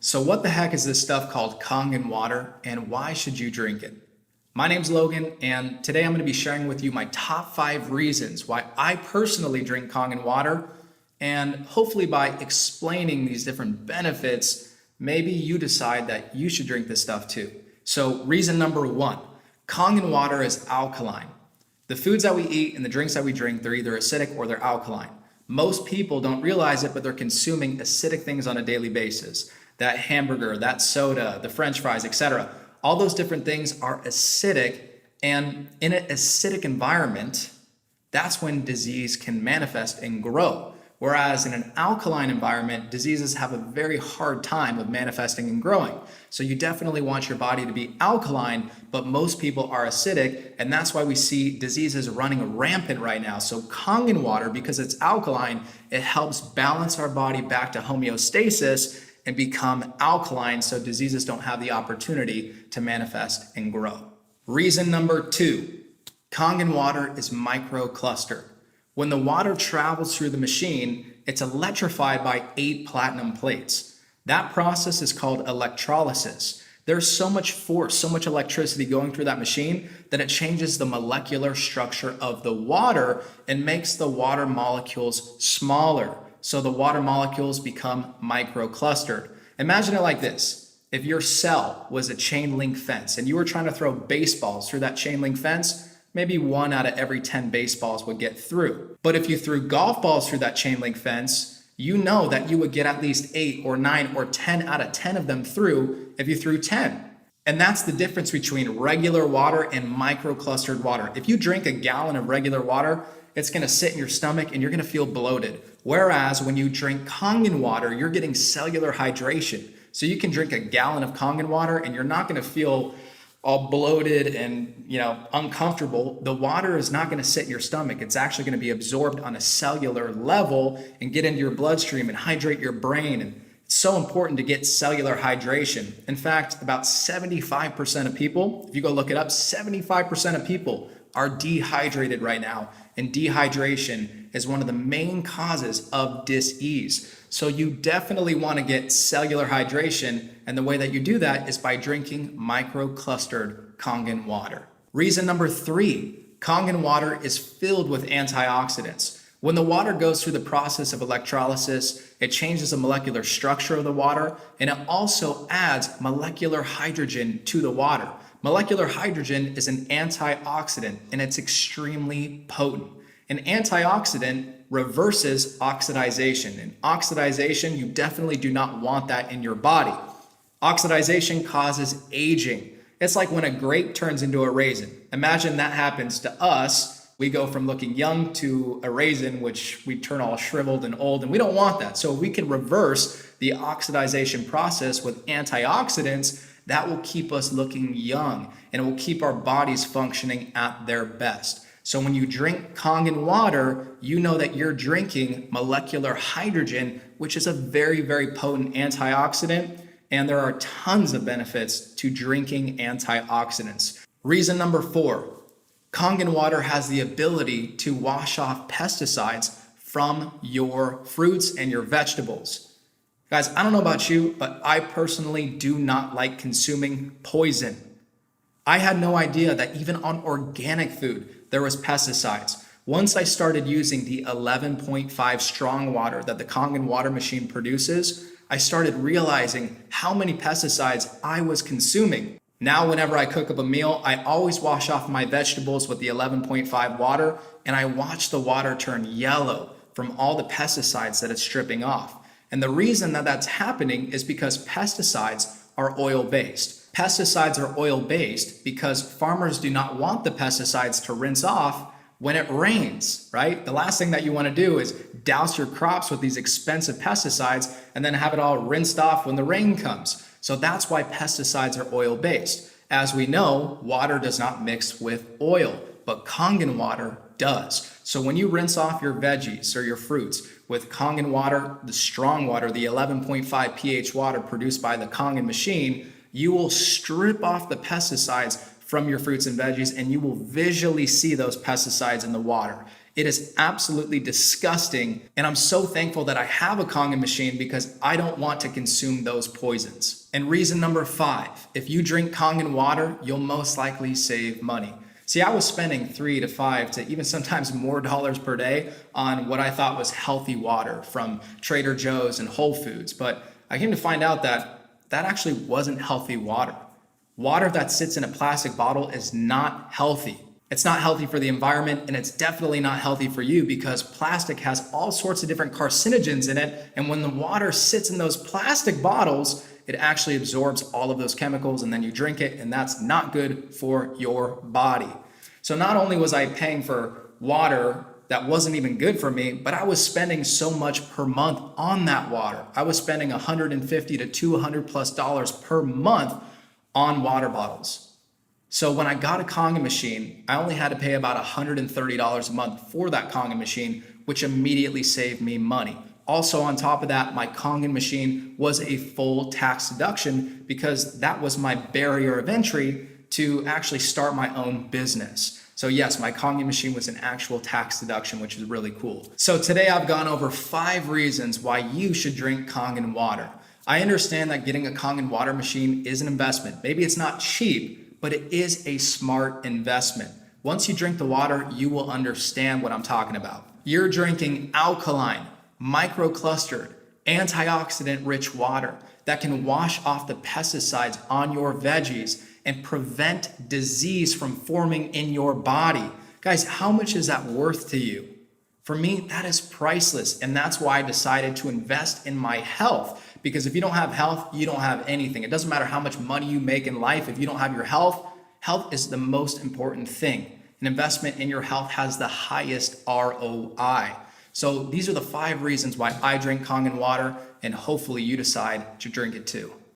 So what the heck is this stuff called Kangen water and why should you drink it? My name's Logan and today I'm going to be sharing with you my top 5 reasons why I personally drink Kangen water, and hopefully by explaining these different benefits, maybe you decide that you should drink this stuff too. So reason number 1, Kangen water is alkaline. The foods that we eat and the drinks that we drink, they're either acidic or they're alkaline. Most people don't realize it, but they're consuming acidic things on a daily basis. That hamburger, that soda, the French fries, etc. All those different things are acidic, and in an acidic environment, that's when disease can manifest and grow. Whereas in an alkaline environment, diseases have a very hard time of manifesting and growing. So you definitely want your body to be alkaline, but most people are acidic, and that's why we see diseases running rampant right now. So Kangen water, because it's alkaline, it helps balance our body back to homeostasis and become alkaline so diseases don't have the opportunity to manifest and grow. Reason number 2, Kangen water is microclustered. When the water travels through the machine, it's electrified by 8 platinum plates. That process is called electrolysis. There's so much force, so much electricity going through that machine that it changes the molecular structure of the water and makes the water molecules smaller. So the water molecules become microclustered. Imagine it like this. If your cell was a chain link fence and you were trying to throw baseballs through that chain link fence, maybe 1 out of every 10 baseballs would get through. But if you threw golf balls through that chain link fence, you know that you would get at least 8 or 9 or 10 out of 10 of them through if you threw 10. And that's the difference between regular water and microclustered water. If you drink a gallon of regular water, it's going to sit in your stomach and you're going to feel bloated. Whereas when you drink Kangen water, you're getting cellular hydration. So you can drink a gallon of Kangen water and you're not going to feel all bloated and uncomfortable. The water is not going to sit in your stomach. It's actually going to be absorbed on a cellular level and get into your bloodstream and hydrate your brain. And it's so important to get cellular hydration. In fact, about 75% of people, if you go look it up, 75% of people are dehydrated right now. And dehydration is one of the main causes of dis-ease. So you definitely want to get cellular hydration, and the way that you do that is by drinking microclustered Kangen water. Reason number 3, Kangen water is filled with antioxidants. When the water goes through the process of electrolysis, it changes the molecular structure of the water, and it also adds molecular hydrogen to the water. Molecular hydrogen is an antioxidant, and it's extremely potent. An antioxidant reverses oxidization, and oxidization, you definitely do not want that in your body. Oxidization causes aging. It's like when a grape turns into a raisin. Imagine that happens to us. We go from looking young to a raisin, which we turn all shriveled and old, and we don't want that. So we can reverse the oxidization process with antioxidants. That will keep us looking young, and it will keep our bodies functioning at their best. So when you drink Kangen water, you know that you're drinking molecular hydrogen, which is a very, very potent antioxidant. And there are tons of benefits to drinking antioxidants. Reason number 4, Kangen water has the ability to wash off pesticides from your fruits and your vegetables. Guys, I don't know about you, but I personally do not like consuming poison. I had no idea that even on organic food, there was pesticides. Once I started using the 11.5 strong water that the Kangen water machine produces, I started realizing how many pesticides I was consuming. Now, whenever I cook up a meal, I always wash off my vegetables with the 11.5 water, and I watch the water turn yellow from all the pesticides that it's stripping off. And the reason that that's happening is because pesticides are oil-based. Pesticides are oil-based because farmers do not want the pesticides to rinse off when it rains, right? The last thing that you want to do is douse your crops with these expensive pesticides and then have it all rinsed off when the rain comes. So that's why pesticides are oil-based. As we know, water does not mix with oil, but Kangen water does. So when you rinse off your veggies or your fruits with Kangen water, the strong water, the 11.5 pH water produced by the Kangen machine, you will strip off the pesticides from your fruits and veggies, and you will visually see those pesticides in the water. It is absolutely disgusting, and I'm so thankful that I have a Kangen machine because I don't want to consume those poisons. And reason number 5, if you drink Kangen water, you'll most likely save money. See, I was spending $3 to $5 to even sometimes more dollars per day on what I thought was healthy water from Trader Joe's and Whole Foods, but I came to find out that that actually wasn't healthy water. Water that sits in a plastic bottle is not healthy. It's not healthy for the environment, and it's definitely not healthy for you because plastic has all sorts of different carcinogens in it, and when the water sits in those plastic bottles, it actually absorbs all of those chemicals, and then you drink it, and that's not good for your body. So not only was I paying for water that wasn't even good for me, but I was spending so much per month on that water. I was spending $150 to $200+ per month on water bottles. So when I got a Kangen machine, I only had to pay about $130 a month for that Kangen machine, which immediately saved me money. Also on top of that, my Kangen machine was a full tax deduction because that was my barrier of entry to actually start my own business. So yes, my Kangen machine was an actual tax deduction, which is really cool. So today I've gone over 5 reasons why you should drink Kangen water. I understand that getting a Kangen water machine is an investment. Maybe it's not cheap, but it is a smart investment. Once you drink the water, you will understand what I'm talking about. You're drinking alkaline, microclustered, antioxidant-rich water that can wash off the pesticides on your veggies and prevent disease from forming in your body. Guys, how much is that worth to you? For me, that is priceless, and that's why I decided to invest in my health. Because if you don't have health, you don't have anything. It doesn't matter how much money you make in life. If you don't have your health, health is the most important thing. An investment in your health has the highest ROI. So these are the 5 reasons why I drink Kangen water, and hopefully you decide to drink it too.